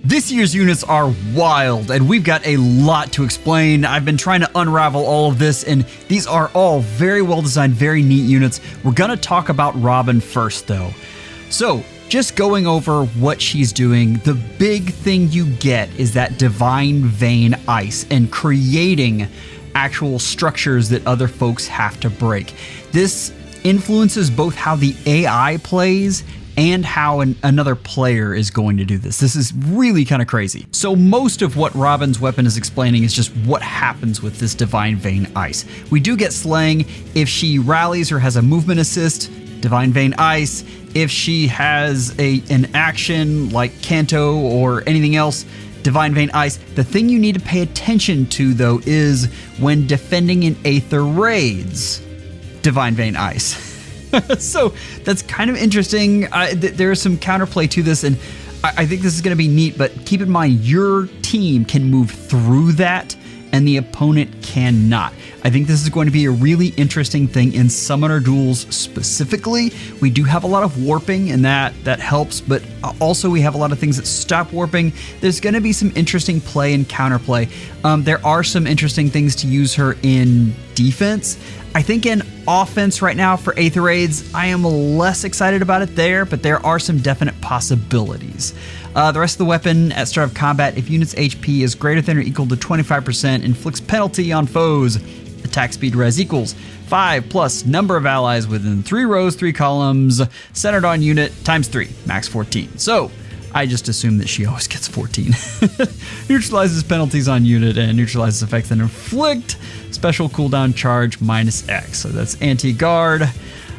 This year's units are wild, and we've got a lot to explain. I've been trying to unravel all of this, and these are all very well designed, very neat units. We're going to talk about Robin first, though. So, just going over what she's doing, the big thing you get is that Divine Vein Ice and creating actual structures that other folks have to break. This influences both how the AI plays and how another player is going to do this. This is really kind of crazy. So most of what Robin's weapon is explaining is just what happens with this Divine Vein Ice. We do get slaying if she rallies or has a movement assist, Divine Vein Ice. If she has an action like Canto or anything else, Divine Vein Ice. The thing you need to pay attention to, though, is when defending in Aether raids, Divine Vein Ice. So that's kind of interesting. There is some counterplay to this, and I think this is going to be neat, but keep in mind your team can move through that and the opponent cannot. I think this is going to be a really interesting thing in summoner duels specifically. We do have a lot of warping, and that helps, but also we have a lot of things that stop warping. There's going to be some interesting play and counterplay. There are some interesting things to use her in defense. I think in offense right now for Aether Raids, I am less excited about it there, but there are some definite possibilities. The rest of the weapon at start of combat, if unit's HP is greater than or equal to 25%, inflicts penalty on foes. Attack speed res equals 5 plus number of allies within 3 rows, 3 columns, centered on unit times 3, max 14. So I just assume that she always gets 14. Neutralizes penalties on unit and neutralizes effects that inflict special cooldown charge minus X. So that's anti-guard.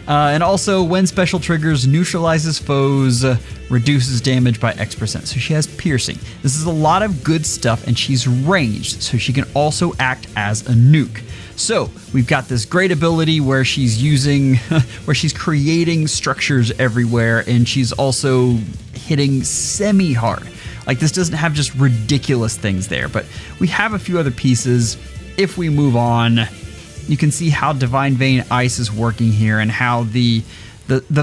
And also when special triggers, neutralizes foes, reduces damage by X%. So she has piercing. This is a lot of good stuff, and she's ranged, so she can also act as a nuke. So we've got this great ability where she's creating structures everywhere, and she's also hitting semi-hard. Like, this doesn't have just ridiculous things there, but we have a few other pieces. If we move on, you can see how Divine Vein Ice is working here and how the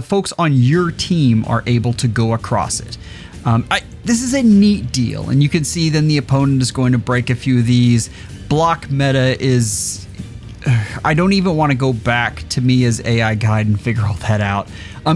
folks on your team are able to go across it. This is a neat deal, and you can see then the opponent is going to break a few of these. Block meta is... I don't even want to go back to me as AI guide and figure all that out.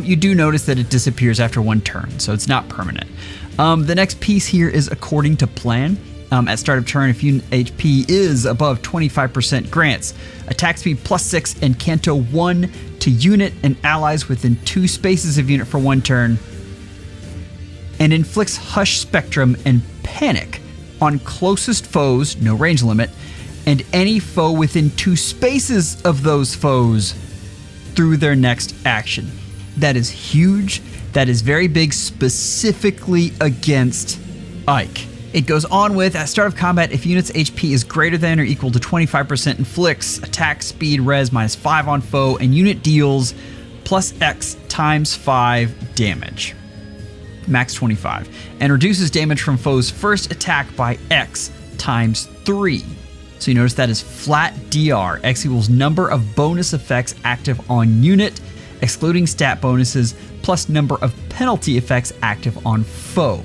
You do notice that it disappears after 1 turn, so it's not permanent. The next piece here is according to plan. At start of turn, if unit HP is above 25%, grants attack speed +6 and Canto 1 to unit and allies within 2 spaces of unit for 1 turn, and inflicts Hush Spectrum and Panic on closest foes, no range limit, and any foe within 2 spaces of those foes through their next action. That is huge. That is very big, specifically against Ike. It goes on with, at start of combat, if unit's HP is greater than or equal to 25%, inflicts attack speed res -5 on foe, and unit deals +X times 5 damage. Max 25. And reduces damage from foe's first attack by X times 3. So you notice that is flat DR. X equals number of bonus effects active on unit, excluding stat bonuses, plus number of penalty effects active on foe.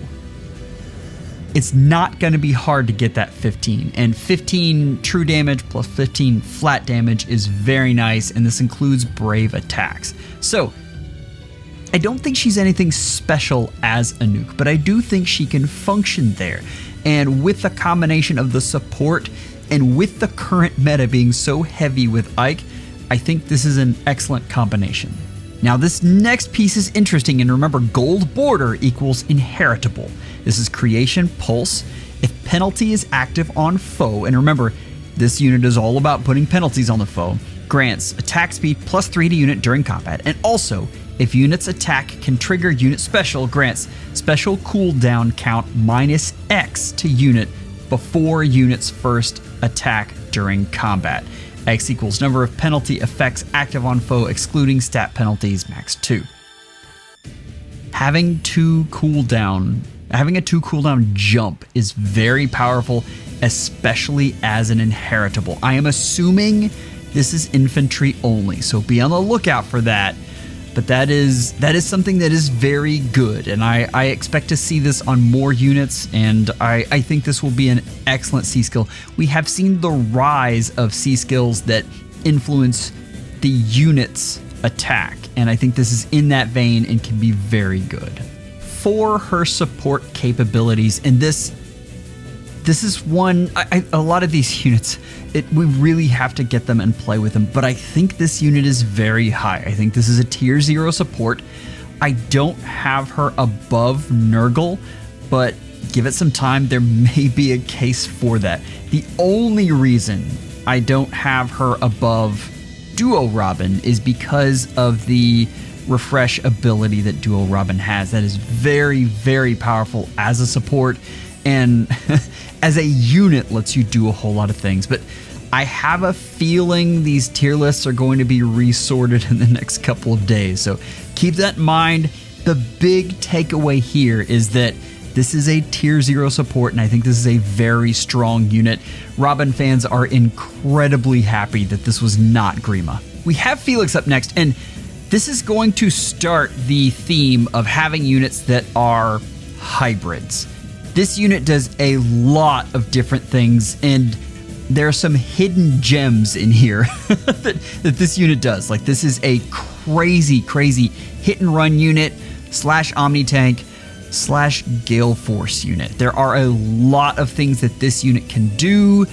It's not going to be hard to get that 15, and 15 true damage plus 15 flat damage is very nice, and this includes brave attacks. So I don't think she's anything special as a nuke, but I do think she can function there. And with the combination of the support and with the current meta being so heavy with Ike, I think this is an excellent combination. Now this next piece is interesting, and remember, gold border equals inheritable. This is creation pulse. If penalty is active on foe, and remember, this unit is all about putting penalties on the foe, grants attack speed +3 to unit during combat, and also, if unit's attack can trigger unit special, grants special cooldown count -X to unit before unit's first attack during combat. X equals number of penalty effects active on foe, excluding stat penalties, max 2. Having a 2 cooldown jump is very powerful, especially as an inheritable. I am assuming this is infantry only, so be on the lookout for that. but that is something that is very good, and I expect to see this on more units, and I think this will be an excellent C skill. We have seen the rise of C skills that influence the unit's attack, and I think this is in that vein and can be very good. For her support capabilities, and this is one, a lot of these units, we really have to get them and play with them, but I think this unit is very high. I think this is a tier 0 support. I don't have her above Nurgle, but give it some time, there may be a case for that. The only reason I don't have her above Duo Robin is because of the refresh ability that Duo Robin has. That is very, very powerful as a support, and as a unit lets you do a whole lot of things. But I have a feeling these tier lists are going to be resorted in the next couple of days, so keep that in mind. The big takeaway here is that this is a tier 0 support, and I think this is a very strong unit. Robin fans are incredibly happy that this was not Grima. We have Felix up next, and this is going to start the theme of having units that are hybrids. This unit does a lot of different things, and there are some hidden gems in here that this unit does. Like, this is a crazy hit and run unit / Omni Tank / Gale Force unit. There are a lot of things that this unit can do.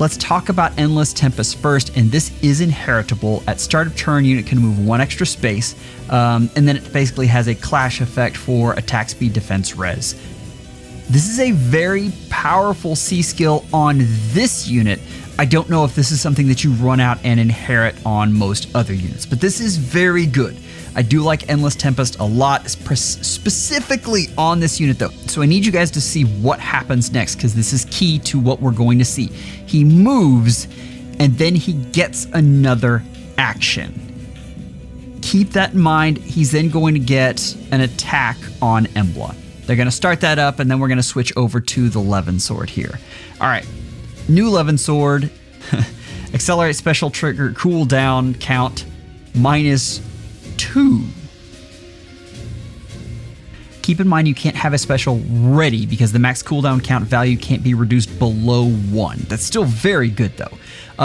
Let's talk about Endless Tempest first, and this is inheritable. At start of turn, unit can move 1 extra space, and then it basically has a clash effect for attack speed, defense, res. This is a very powerful C skill on this unit. I don't know if this is something that you run out and inherit on most other units, but this is very good. I do like Endless Tempest a lot, specifically on this unit though. So I need you guys to see what happens next, because this is key to what we're going to see. He moves, and then he gets another action. Keep that in mind. He's then going to get an attack on Embla. They're going to start that up, and then we're going to switch over to the Levin Sword here. All right, new Levin Sword. Accelerate special trigger cooldown count -2. Keep in mind you can't have a special ready because the max cooldown count value can't be reduced below 1. That's still very good though.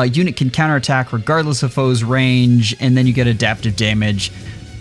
Unit can counterattack regardless of foe's range, and then you get adaptive damage.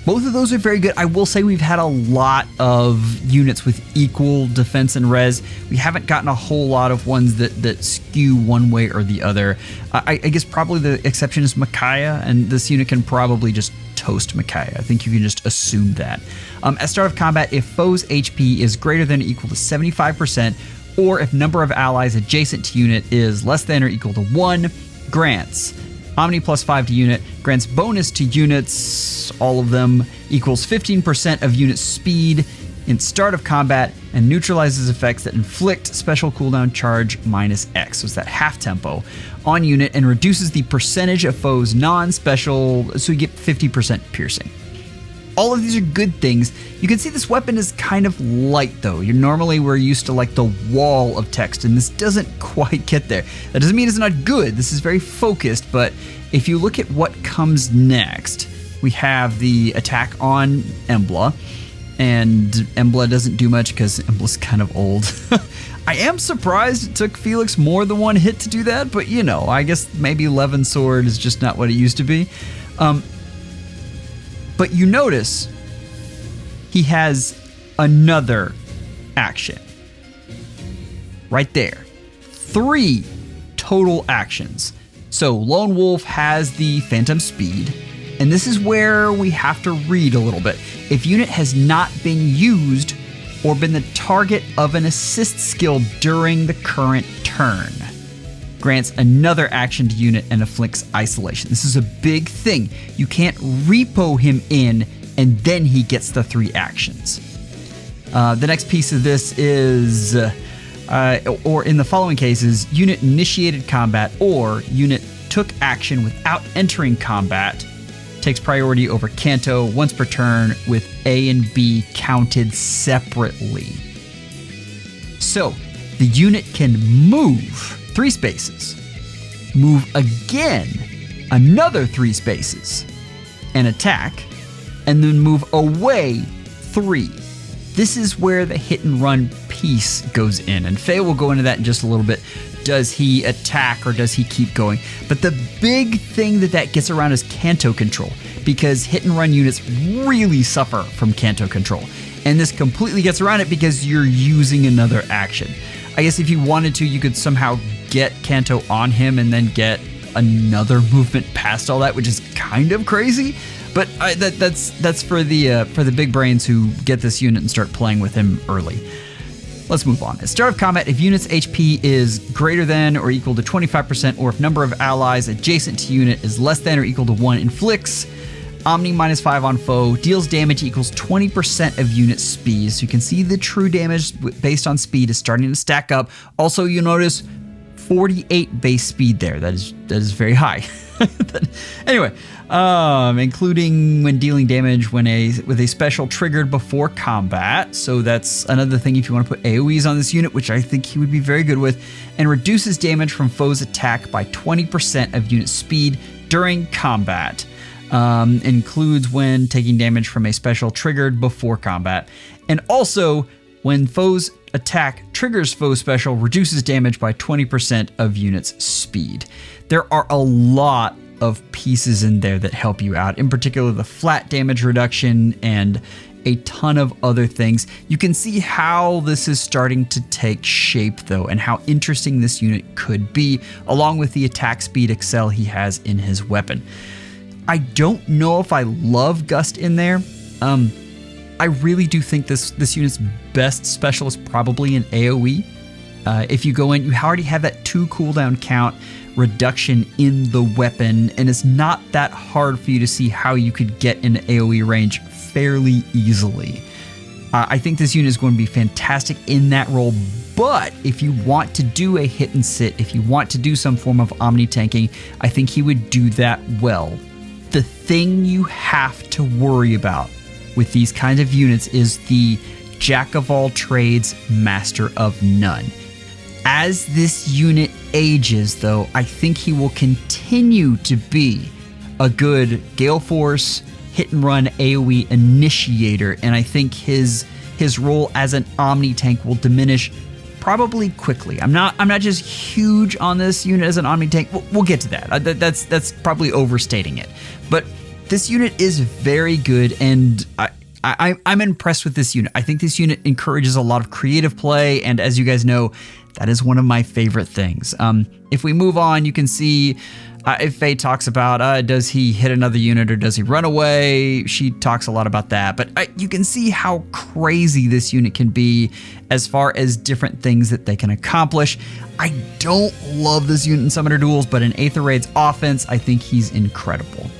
Both of those are very good. I will say we've had a lot of units with equal defense and res. We haven't gotten a whole lot of ones that skew one way or the other. I guess probably the exception is Micaiah, and this unit can probably just toast Micaiah. I think you can just assume that. At start of combat, if foe's HP is greater than or equal to 75%, or if number of allies adjacent to unit is less than or equal to 1, grants Omni +5 to unit, grants bonus to units, all of them, equals 15% of unit speed in start of combat, and neutralizes effects that inflict special cooldown charge -X, so it's that half tempo, on unit, and reduces the percentage of foes non-special, so you get 50% piercing. All of these are good things. You can see this weapon is kind of light though. We're used to like the wall of text, and this doesn't quite get there. That doesn't mean it's not good. This is very focused, but if you look at what comes next, we have the attack on Embla, and Embla doesn't do much because Embla's kind of old. I am surprised it took Felix more than 1 hit to do that, but you know, I guess maybe Levin Sword is just not what it used to be. But you notice he has another action right there. 3 total actions. So Lone Wolf has the Phantom Speed, and this is where we have to read a little bit. If unit has not been used or been the target of an assist skill during the current turn, grants another action to unit and inflicts isolation. This is a big thing. You can't repo him in and then he gets the 3 actions. The next piece of this is, or in the following cases, unit initiated combat or unit took action without entering combat, takes priority over Kanto once per turn with A and B counted separately. So the unit can move 3 spaces, move again another 3 spaces, and attack and then move away 3. This is where the hit and run piece goes in, and Faye will go into that in just a little bit. Does he attack or does he keep going? But the big thing that gets around is canto control, because hit and run units really suffer from canto control. And this completely gets around it because you're using another action. I guess if you wanted to, you could somehow get canto on him and then get another movement past all that, which is kind of crazy. But that's for the big brains who get this unit and start playing with him early. Let's move on. At start of combat, if unit's HP is greater than or equal to 25%, or if number of allies adjacent to unit is less than or equal to 1, inflicts Omni -5 on foe, deals damage equals 20% of unit speed. So you can see the true damage based on speed is starting to stack up. Also, you'll notice 48 base speed there. That is very high. Anyway, including when dealing damage with a special triggered before combat. So that's another thing if you want to put AoEs on this unit, which I think he would be very good with, and reduces damage from foes' attack by 20% of unit speed during combat. Includes when taking damage from a special triggered before combat. And also, when foes attack triggers foe special, reduces damage by 20% of unit's speed. There are a lot of pieces in there that help you out, in particular the flat damage reduction and a ton of other things. You can see how this is starting to take shape though, and how interesting this unit could be, along with the attack speed excel he has in his weapon. I don't know if I love Gust in there. I really do think this unit's best special is probably an AoE. If you go in, you already have that 2 cooldown count reduction in the weapon, and it's not that hard for you to see how you could get into AoE range fairly easily. I think this unit is going to be fantastic in that role, but if you want to do a hit and sit, if you want to do some form of omni tanking, I think he would do that well. The thing you have to worry about with these kinds of units is the jack of all trades, master of none. As this unit ages, though, I think he will continue to be a good Gale Force hit and run AoE initiator, and I think his role as an omni tank will diminish probably quickly. I'm not just huge on this unit as an omni tank. We'll get to that. That's probably overstating it. But this unit is very good, and I'm impressed with this unit. I think this unit encourages a lot of creative play, and as you guys know, that is one of my favorite things. If we move on, you can see if Faye talks about does he hit another unit or does he run away? She talks a lot about that, but you can see how crazy this unit can be as far as different things that they can accomplish. I don't love this unit in Summoner Duels, but in Aether Raid's offense, I think he's incredible.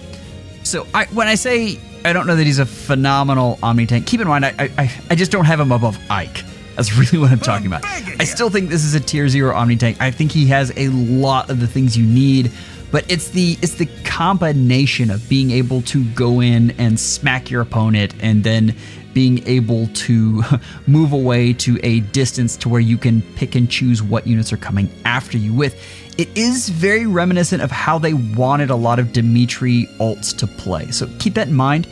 So when I say I don't know that he's a phenomenal Omni tank, keep in mind I just don't have him above Ike. That's really what I'm talking about. I still think this is a tier 0 Omni tank. I think he has a lot of the things you need, but it's the combination of being able to go in and smack your opponent and then being able to move away to a distance to where you can pick and choose what units are coming after you with. It is very reminiscent of how they wanted a lot of Dimitri ults to play, so keep that in mind.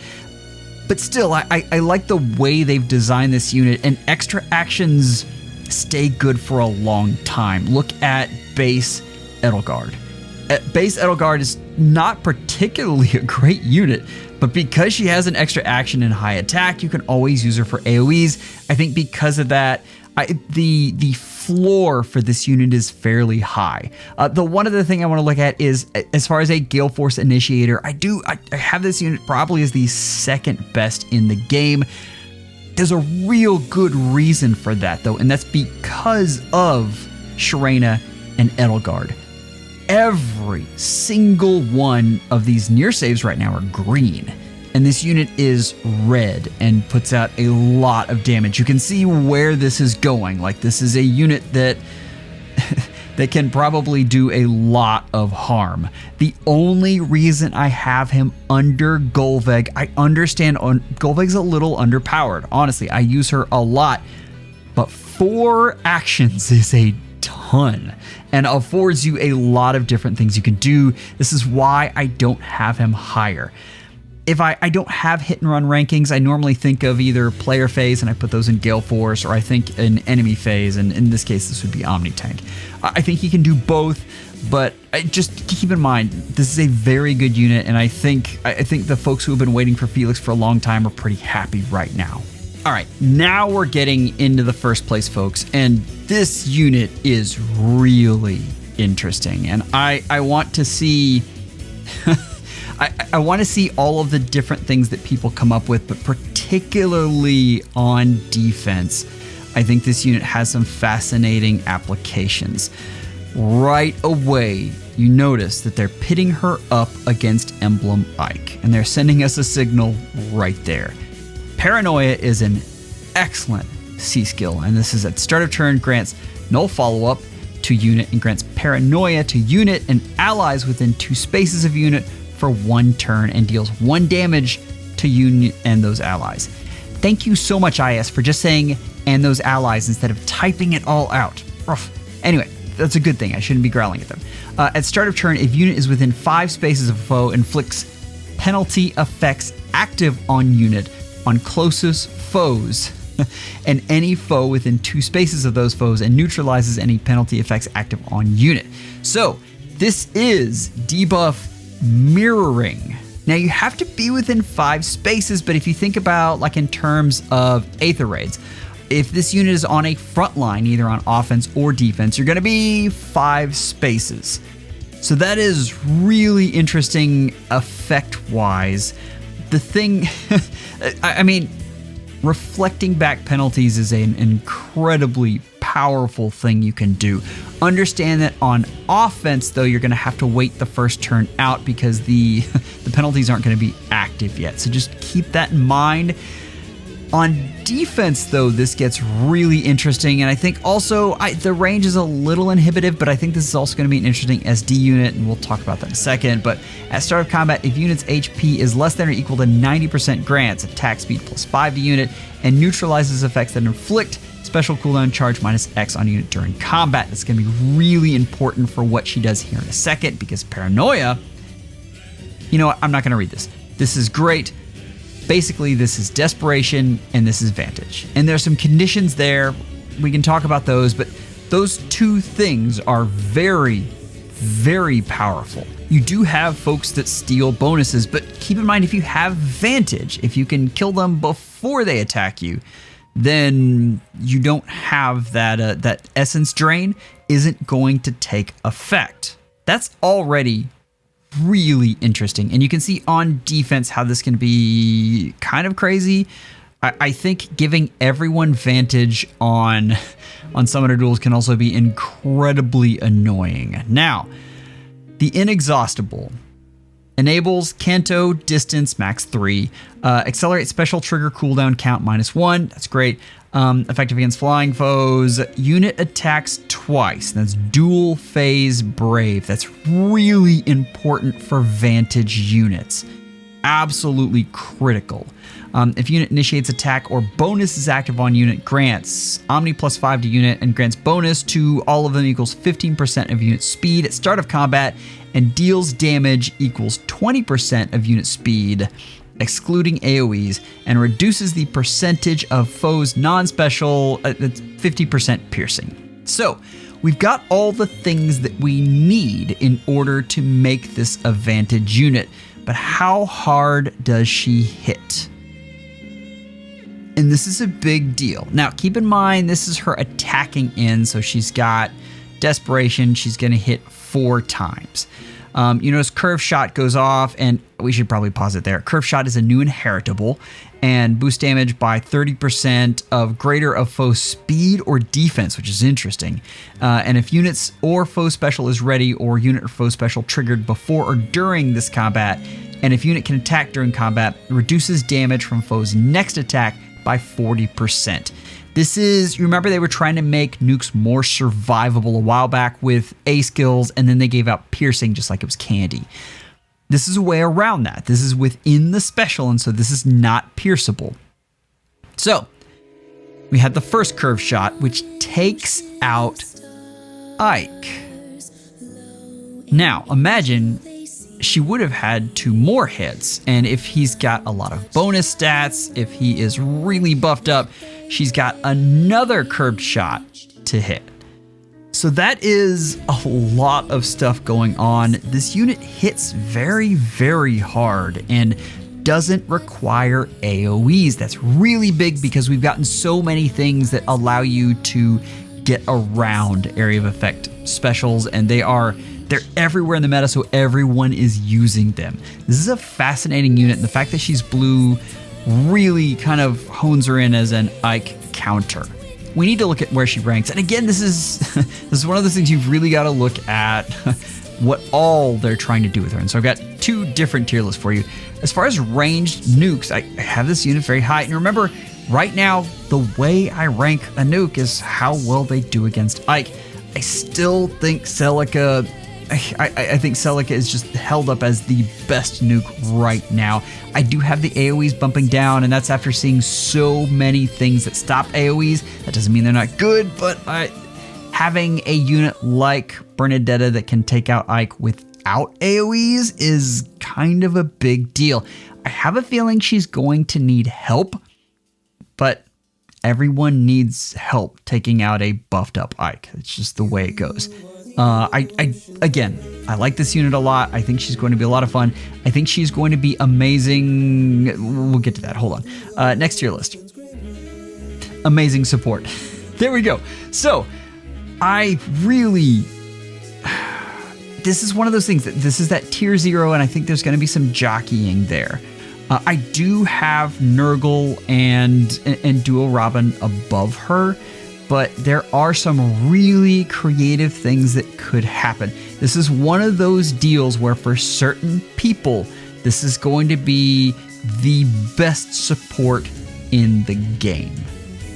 But still, I like the way they've designed this unit, and extra actions stay good for a long time. Look at base Edelgard. Base Edelgard is not particularly a great unit, but because she has an extra action and high attack, you can always use her for AoEs. I think because of that, the floor for this unit is fairly high. The one other thing I want to look at is, as far as a Gale Force initiator, I have this unit probably as the second best in the game. There's a real good reason for that though, and that's because of Sharena and Edelgard. Every single one of these near saves right now are green, and this unit is red and puts out a lot of damage. You can see where this is going. Like, this is a unit that that can probably do a lot of harm. The only reason I have him under Golveg, I understand Golveg's a little underpowered. Honestly, I use her a lot, but 4 actions is a ton and affords you a lot of different things you can do. This is why I don't have him higher. if I don't have hit and run rankings, I normally think of either player phase and I put those in Gale Force, or I think an enemy phase, and in this case, this would be Omni Tank. I think he can do both, but just keep in mind, this is a very good unit, and I think the folks who have been waiting for Felix for a long time are pretty happy right now. All right, now we're getting into the first place, folks, and this unit is really interesting, and I want to see... I want to see all of the different things that people come up with, but particularly on defense, I think this unit has some fascinating applications. Right away, you notice that they're pitting her up against Emblem Ike, and they're sending us a signal right there. Paranoia is an excellent C skill, and this is at start of turn, grants null follow-up to unit and grants Paranoia to unit and allies within 2 spaces of unit for 1 turn and deals 1 damage to unit and those allies. Thank you so much, IS, for just saying "and those allies" instead of typing it all out. Ugh. Anyway, that's a good thing. I shouldn't be growling at them. At start of turn, if unit is within 5 spaces of a foe, inflicts penalty effects active on unit on closest foes and any foe within 2 spaces of those foes, and neutralizes any penalty effects active on unit. So this is debuff mirroring. Now you have to be within 5 spaces, but if you think about like in terms of Aether Raids, if this unit is on a front line, either on offense or defense, you're going to be 5 spaces. So that is really interesting effect-wise. The thing, I mean, reflecting back penalties is an incredibly powerful thing you can do. Understand that on offense, though, you're going to have to wait the first turn out because the penalties aren't going to be active yet. So just keep that in mind. On defense, though, this gets really interesting, and I think also the range is a little inhibitive, but I think this is also going to be an interesting SD unit, and we'll talk about that in a second. But at start of combat, if unit's HP is less than or equal to 90%, grants attack speed +5 to unit and neutralizes effects that inflict special cooldown charge -X on unit during combat. That's going to be really important for what she does here in a second, because Paranoia, you know what, I'm not going to read this. This is great. Basically, this is Desperation and this is Vantage. And there's some conditions there. We can talk about those, but those 2 things are very, very powerful. You do have folks that steal bonuses, but keep in mind, if you have Vantage, if you can kill them before they attack you, then you don't have that, that essence drain isn't going to take effect. That's already really interesting, and you can see on defense how this can be kind of crazy. I think giving everyone Vantage on summoner duels can also be incredibly annoying. Now, the Inexhaustible enables Canto Distance max 3, accelerate special trigger cooldown count -1. That's great. Effective against flying foes. Unit attacks twice. That's dual phase brave. That's really important for Vantage units. Absolutely critical. If unit initiates attack or bonus is active on unit, grants Omni +5 to unit and grants bonus to all of them equals 15% of unit speed at start of combat, and deals damage equals 20% of unit speed, excluding AoEs, and reduces the percentage of foes non-special at 50% piercing. So we've got all the things that we need in order to make this a Vantage unit, but how hard does she hit? And this is a big deal. Now, keep in mind, this is her attacking end, so she's got Desperation. She's going to hit 4 times. You notice Curve Shot goes off, and we should probably pause it there. Curve Shot is a new inheritable and boosts damage by 30% of greater of foe speed or defense, which is interesting. And if units or foe special is ready, or unit or foe special triggered before or during this combat, and if unit can attack during combat, reduces damage from foe's next attack by 40%. This is, you remember they were trying to make nukes more survivable a while back with A skills, and then they gave out piercing just like it was candy. This is a way around that. This is within the special, and so this is not pierceable. So, we had the first Curve Shot, which takes out Ike. Now, imagine she would have had 2 more hits. And if he's got a lot of bonus stats, if he is really buffed up, she's got another curved shot to hit. So that is a lot of stuff going on. This unit hits very, very hard and doesn't require AoEs. That's really big because we've gotten so many things that allow you to get around area of effect specials, and they're everywhere in the meta, so everyone is using them. This is a fascinating unit, and the fact that she's blue really kind of hones her in as an Ike counter. We need to look at where she ranks, and again, this is one of those things you've really got to look at what all they're trying to do with her. And so I've got 2 different tier lists for you. As far as ranged nukes, I have this unit very high, and remember, right now, the way I rank a nuke is how well they do against Ike. I still think Celica, I think Celica is just held up as the best nuke right now. I do have the AoEs bumping down, and that's after seeing so many things that stop AoEs. That doesn't mean they're not good, but having a unit like Bernadetta that can take out Ike without AoEs is kind of a big deal. I have a feeling she's going to need help, but everyone needs help taking out a buffed up Ike. It's just the way it goes. Again, I like this unit a lot. I think she's going to be a lot of fun. I think she's going to be amazing. We'll get to that. Hold on. Next tier list. Amazing support. There we go. So I really, this is one of those things that this is that tier 0, and I think there's going to be some jockeying there. I do have Nurgle and Duo Robin above her, but there are some really creative things that could happen. This is one of those deals where for certain people, this is going to be the best support in the game.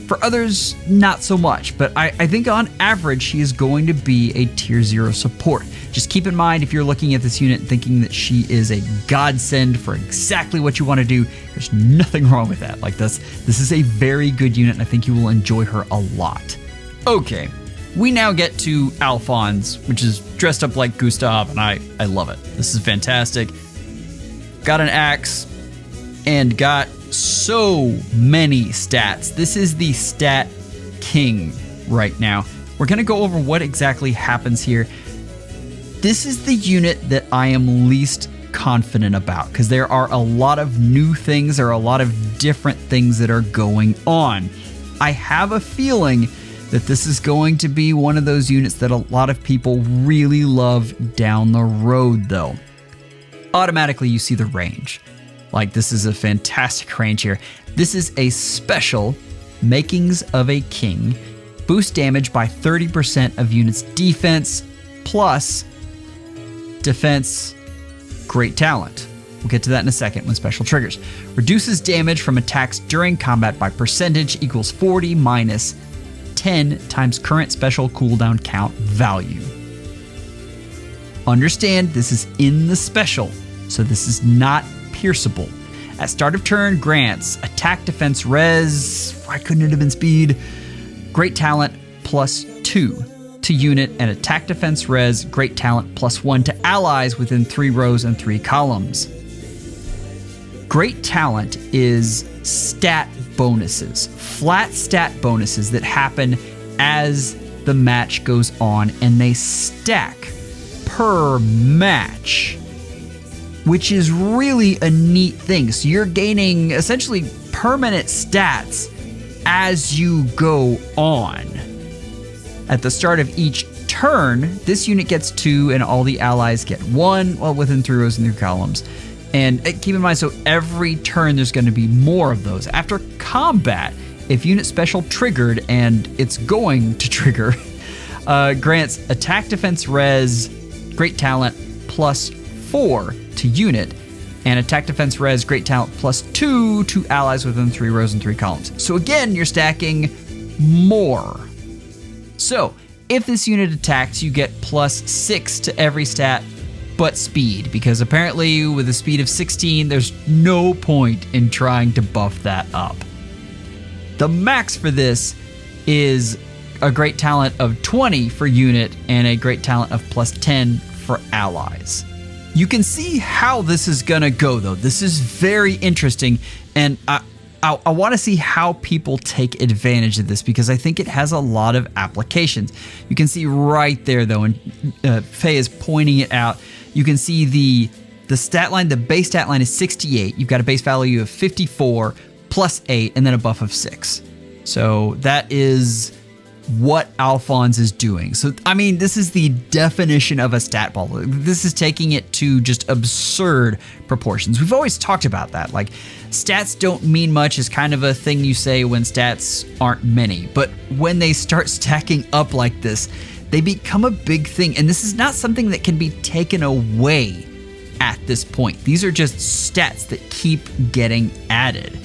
For others, not so much, but I think on average, she is going to be a tier 0 support. Just keep in mind, if you're looking at this unit thinking that she is a godsend for exactly what you want to do, there's nothing wrong with that. Like this is a very good unit, and I think you will enjoy her a lot. Okay, we now get to Alfonse, which is dressed up like Gustav, and I love it. This is fantastic. Got an axe, and got so many stats. This is the stat king right now. We're going to go over what exactly happens here. This is the unit that I am least confident about because there are a lot of new things. There are a lot of different things that are going on. I have a feeling that this is going to be one of those units that a lot of people really love down the road, though. Automatically, you see the range. Like, this is a fantastic range here. This is a special Makings of a King. Boost damage by 30% of units' defense, plus defense, great talent. We'll get to that in a second when special triggers. Reduces damage from attacks during combat by percentage equals 40 minus 10 times current special cooldown count value. Understand, this is in the special, so this is not pierceable. At start of turn, grants attack, defense, res, why couldn't it have been speed? Great talent plus 2 to unit, and attack, defense, res, great talent plus 1 to allies within 3 rows and 3 columns. Great talent is stat bonuses, flat stat bonuses that happen as the match goes on, and they stack per match, which is really a neat thing. So you're gaining essentially permanent stats as you go on. At the start of each turn, this unit gets 2 and all the allies get 1, well, within 3 rows and 3 columns. And keep in mind, so every turn there's going to be more of those. After combat, if unit special triggered, and it's going to trigger, grants attack, defense, res, great talent plus 4 to unit, and attack, defense, res, great talent plus 2 to allies within 3 rows and 3 columns. So again, you're stacking more. So if this unit attacks, you get plus 6 to every stat but speed, because apparently with a speed of 16, there's no point in trying to buff that up. The max for this is a great talent of 20 for unit and a great talent of plus 10 for allies. You can see how this is going to go, though. This is very interesting, and I want to see how people take advantage of this because I think it has a lot of applications. You can see right there, though, and Faye is pointing it out. You can see the stat line, the base stat line is 68. You've got a base value of 54 plus 8 and then a buff of 6. So that is what Alfonse is doing. So, I mean, this is the definition of a stat ball. This is taking it to just absurd proportions. We've always talked about that. Like, stats don't mean much is kind of a thing you say when stats aren't many. But when they start stacking up like this, they become a big thing. And this is not something that can be taken away at this point. These are just stats that keep getting added.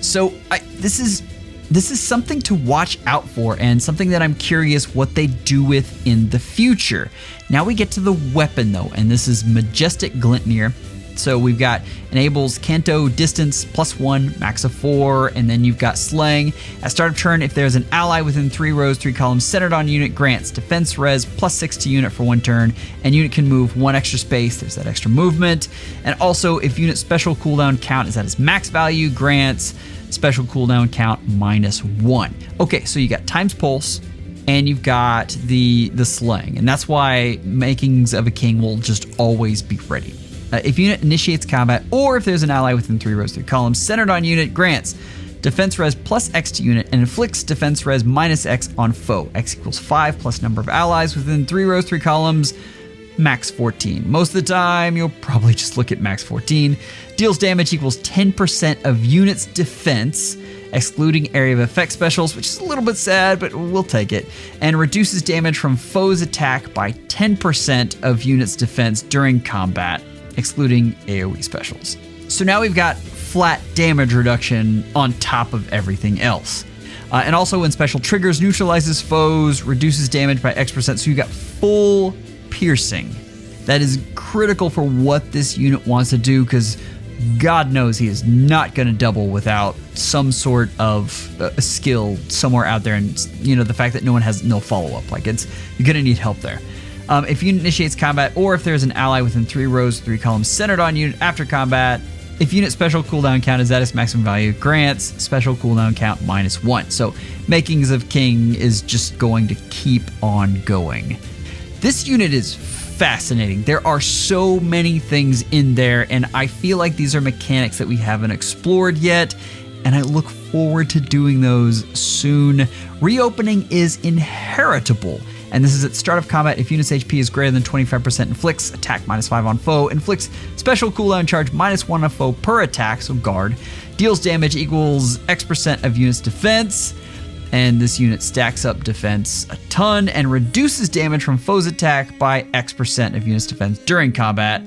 So this is something to watch out for and something that I'm curious what they do with in the future. Now we get to the weapon though, and this is Majestic Glintnir. So we've got enables Canto Distance +1, max of 4, and then you've got Slaying. At start of turn, if there's an ally within 3 rows, 3 columns centered on unit, grants defense res +6 to unit for 1 turn, and unit can move 1 extra space. There's that extra movement. And also, if unit special cooldown count is at its max value, grants special cooldown count -1. Okay, so you got times pulse, and you've got the Slaying, and that's why Makings of a King will just always be ready. If unit initiates combat, or if there's an ally within 3 rows, 3 columns centered on unit, grants defense res +X to unit and inflicts defense res -X on foe. X equals 5 plus number of allies within 3 rows, 3 columns, max 14. Most of the time, you'll probably just look at max 14. Deals damage equals 10% of unit's defense, excluding area of effect specials, which is a little bit sad, but we'll take it, and reduces damage from foe's attack by 10% of unit's defense during combat, excluding AoE specials. So now we've got flat damage reduction on top of everything else. And also when special triggers, neutralizes foes, reduces damage by X%, so you got full piercing. That is critical for what this unit wants to do, because God knows he is not going to double without some sort of a skill somewhere out there, and the fact that no one has no follow-up. Like, you're going to need help there. If unit initiates combat, or if there's an ally within 3 rows, 3 columns centered on unit after combat, if unit special cooldown count is at its maximum value, grants special cooldown count -1. So Makings of King is just going to keep on going. This unit is fascinating. There are so many things in there, and I feel like these are mechanics that we haven't explored yet, and I look forward to doing those soon. Reopening is inheritable, and this is at start of combat. If unit's HP is greater than 25%, inflicts attack -5 on foe, inflicts special cooldown charge -1 on foe per attack, so guard, deals damage equals X% of unit's defense, and this unit stacks up defense a ton and reduces damage from foe's attack by X% of unit's defense during combat.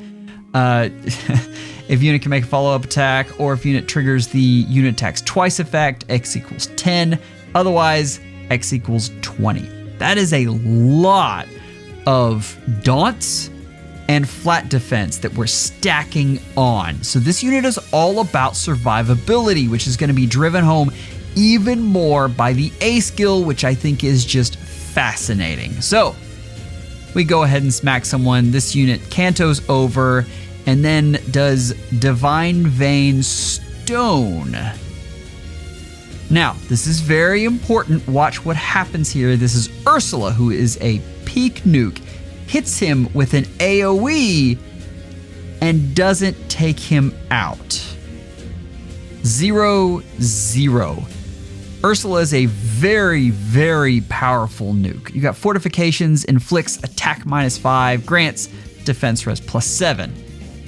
If unit can make a follow-up attack, or if unit triggers the unit attacks twice effect, X equals 10. Otherwise, X equals 20. That is a lot of daunts and flat defense that we're stacking on. So this unit is all about survivability, which is going to be driven home even more by the A skill, which I think is just fascinating. So we go ahead and smack someone. This unit cantos over and then does Divine Vein Stone. Now, this is very important. Watch what happens here. This is Ursula, who is a peak nuke, hits him with an AoE and doesn't take him out. 0-0. Ursula is a very, very powerful nuke. You got fortifications, inflicts attack -5, grants defense res +7.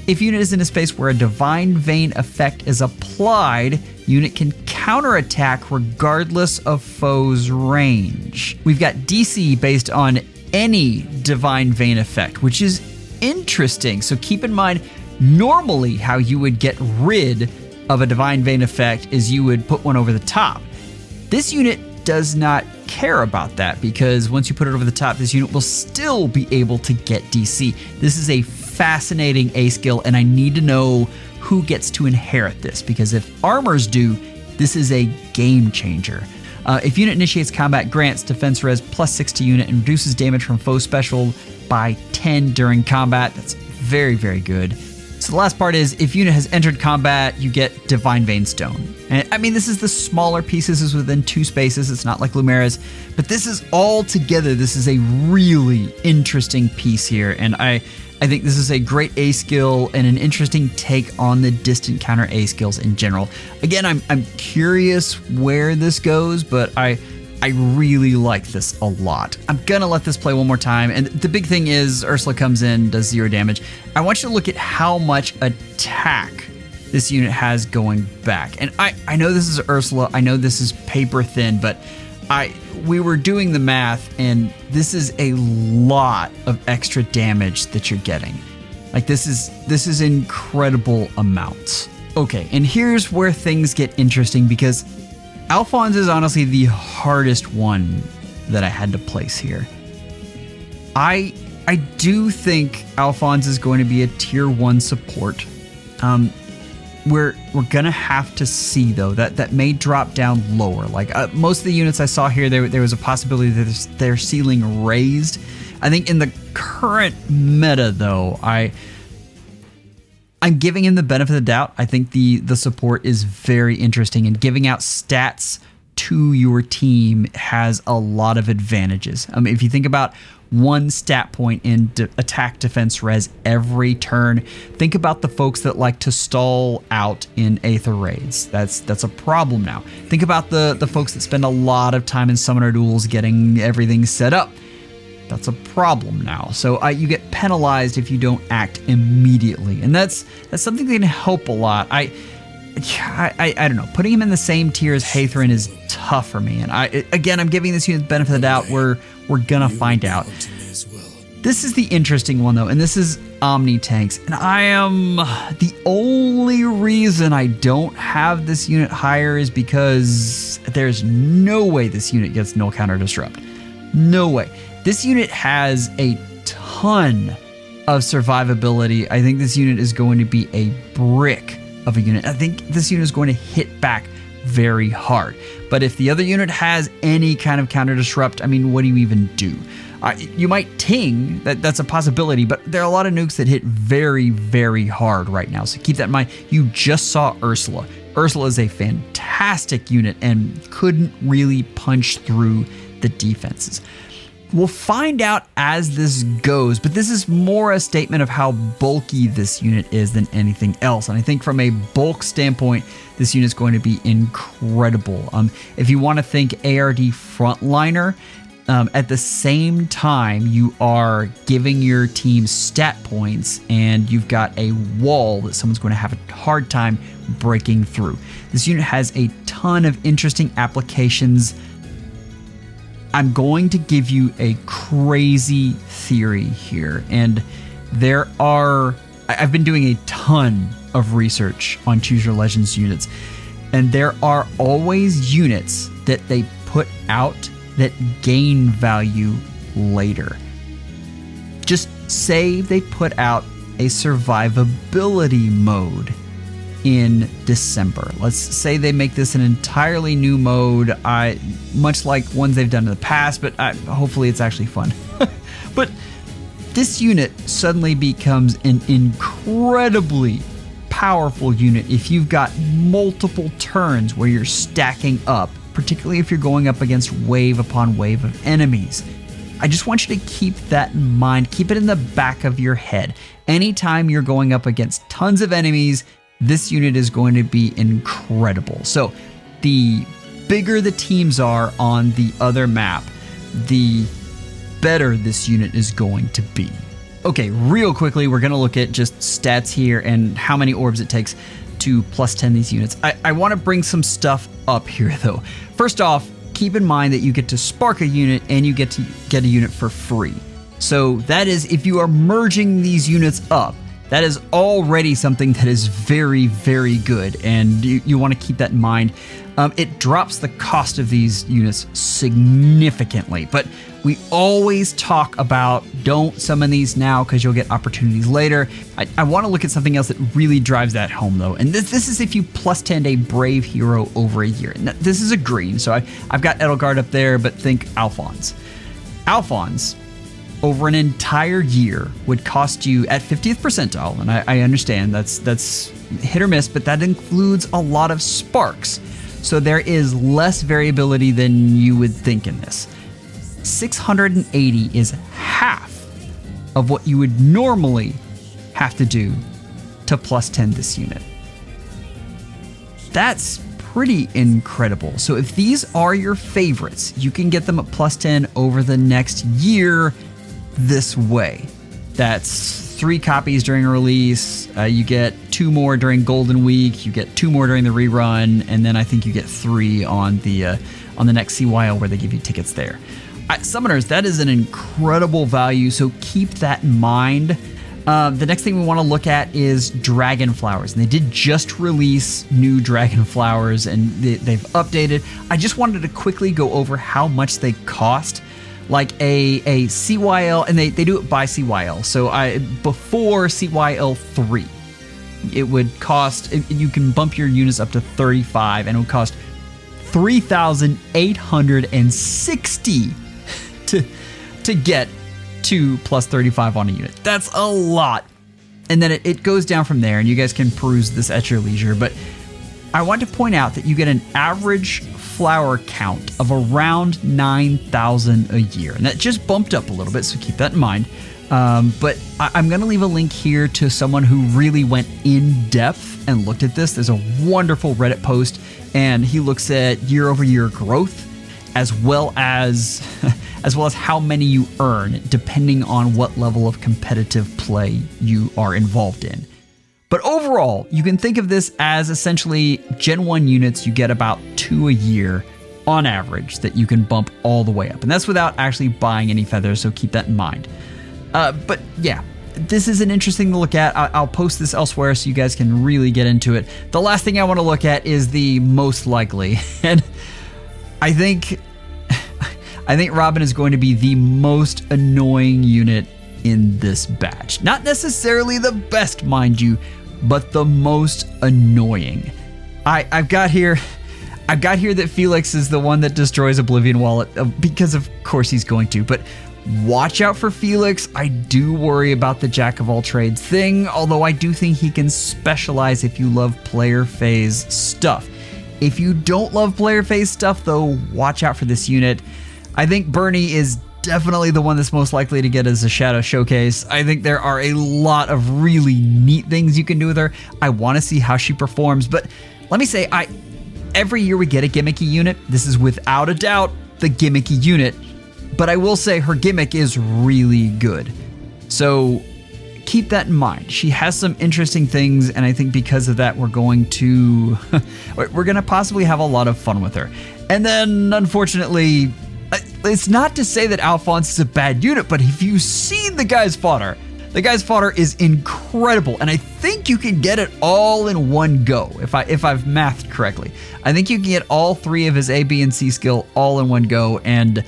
If unit is in a space where a Divine Vein effect is applied, unit can counterattack regardless of foe's range. We've got DC based on any Divine Vein effect, which is interesting. So keep in mind, normally how you would get rid of a Divine Vein effect is you would put one over the top. This unit does not care about that, because once you put it over the top, this unit will still be able to get DC. This is a fascinating A skill, and I need to know who gets to inherit this, because if armors do, this is a game changer. If unit initiates combat, grants defense res +6 to unit and reduces damage from foe special by 10 during combat. That's very, very good. So the last part is, if unit has entered combat, you get Divine Vein Stone. And I mean, this is the smaller pieces, is within 2 spaces. It's not like Lumera's, but this is all together. This is a really interesting piece here. And I think this is a great A skill and an interesting take on the distant counter A skills in general. Again, I'm curious where this goes, but I really like this a lot. I'm gonna let this play one more time. And the big thing is Ursula comes in, does 0 damage. I want you to look at how much attack this unit has going back. And I know this is Ursula, I know this is paper thin, but we were doing the math, and this is a lot of extra damage that you're getting. Like, this is incredible amounts. Okay, and here's where things get interesting, because Alfonse is honestly the hardest one that I had to place here. I do think Alfonse is going to be a tier 1 support. We're gonna have to see though, that may drop down lower. Like most of the units I saw here, there was a possibility that their ceiling raised. I think in the current meta though, I'm giving him the benefit of the doubt. I think the support is very interesting, and giving out stats to your team has a lot of advantages. If you think about 1 stat point in attack, defense, res every turn, think about the folks that like to stall out in Aether raids. That's a problem now. Think about the folks that spend a lot of time in summoner duels getting everything set up. That's a problem now. So you get penalized if you don't act immediately, and that's something that can help a lot. I don't know. Putting him in the same tier as Hathrin is tough for me, and I'm giving this unit the benefit of the doubt. We're gonna find out. This is the interesting one though, and this is Omni Tanks, and I am the only reason I don't have this unit higher is because there's no way this unit gets null counter disrupt. No way. This unit has a ton of survivability. I think this unit is going to be a brick of a unit. I think this unit is going to hit back very hard. But if the other unit has any kind of counter disrupt, I mean, what do you even do? You might ting, that's a possibility, but there are a lot of nukes that hit very, very hard right now. So keep that in mind. You just saw Ursula. Ursula is a fantastic unit and couldn't really punch through the defenses. We'll find out as this goes, but this is more a statement of how bulky this unit is than anything else. And I think from a bulk standpoint, this unit is going to be incredible. If you want to think ARD frontliner, at the same time, you are giving your team stat points, and you've got a wall that someone's going to have a hard time breaking through. This unit has a ton of interesting applications. I'm going to give you a crazy theory here, and I've been doing a ton of research on Choose Your Legends units, and there are always units that they put out that gain value later. Just say they put out a survivability mode in December. Let's say they make this an entirely new mode, much like ones they've done in the past, but hopefully it's actually fun. But this unit suddenly becomes an incredibly powerful unit if you've got multiple turns where you're stacking up, particularly if you're going up against wave upon wave of enemies. I just want you to keep that in mind. Keep it in the back of your head. Anytime you're going up against tons of enemies, this unit is going to be incredible. So the bigger the teams are on the other map, the better this unit is going to be. Okay, real quickly, we're going to look at just stats here and how many orbs it takes to +10 these units. I want to bring some stuff up here though. First off, keep in mind that you get to spark a unit and you get to get a unit for free. So that is, if you are merging these units up, that is already something that is very, very good, and you want to keep that in mind. It drops the cost of these units significantly, but we always talk about don't summon these now because you'll get opportunities later. I want to look at something else that really drives that home though, and this is if you +10 a brave hero over a year. Now, this is a green, so I've got Edelgard up there, but think Alfonse. Alfonse over an entire year would cost you at 50th percentile, and I understand that's hit or miss, but that includes a lot of sparks. So there is less variability than you would think in this. 680 is half of what you would normally have to do to plus 10 this unit. That's pretty incredible. So if these are your favorites, you can get them at plus 10 over the next year this way. That's 3 copies during release. You get 2 more during Golden Week. You get 2 more during the rerun, and then I think you get 3 on the next CYL where they give you tickets there. Summoners, that is an incredible value, so keep that in mind. The next thing we want to look at is DragonFlowers, and they did just release new DragonFlowers, and they've updated. I just wanted to quickly go over how much they cost. Like a CYL, and they do it by CYL. So before CYL 3, it would cost, you can bump your units up to 35, and it would cost 3,860 to get to plus 35 on a unit. That's a lot. And then it goes down from there, and you guys can peruse this at your leisure. But I want to point out that you get an average flower count of around 9,000 a year. And that just bumped up a little bit, so keep that in mind. But I'm going to leave a link here to someone who really went in depth and looked at this. There's a wonderful Reddit post, and he looks at year-over-year growth as well as how many you earn depending on what level of competitive play you are involved in. But overall, you can think of this as essentially Gen 1 units. You get about 2 a year on average that you can bump all the way up. And that's without actually buying any feathers, so keep that in mind. But yeah, this is an interesting to look at. I'll post this elsewhere so you guys can really get into it. The last thing I want to look at is the most likely. And I think Robin is going to be the most annoying unit in this batch. Not necessarily the best, mind you, but the most annoying. I've got here that Felix is the one that destroys Oblivion Wallet, because of course he's going to, but watch out for Felix. I do worry about the Jack of all trades thing, although I do think he can specialize if you love player phase stuff. If you don't love player phase stuff though, watch out for this unit. I think Bernie is definitely the one that's most likely to get as a Shadow Showcase. I think there are a lot of really neat things you can do with her. I want to see how she performs, but let me say, every year we get a gimmicky unit. This is without a doubt the gimmicky unit, but I will say her gimmick is really good. So keep that in mind. She has some interesting things, and I think because of that, we're going to possibly have a lot of fun with her. And then, unfortunately, it's not to say that Alfonse is a bad unit, but if you've seen the guy's fodder is incredible, and I think you can get it all in one go, if I've mathed correctly. I think you can get all 3 of his A, B, and C skill all in one go, and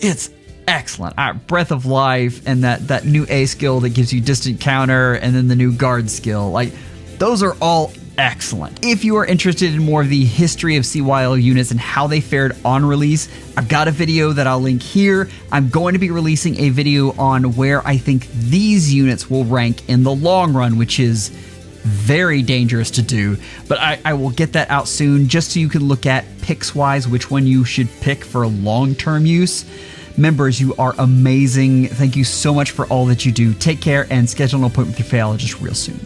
it's excellent. Breath of Life, and that new A skill that gives you distant counter, and then the new guard skill. Like, those are all excellent. If you are interested in more of the history of CYL units and how they fared on release, I've got a video that I'll link here. I'm going to be releasing a video on where I think these units will rank in the long run, which is very dangerous to do, but I will get that out soon just so you can look at picks-wise which one you should pick for long-term use. Members, you are amazing. Thank you so much for all that you do. Take care and schedule an appointment with your FEHologist real soon.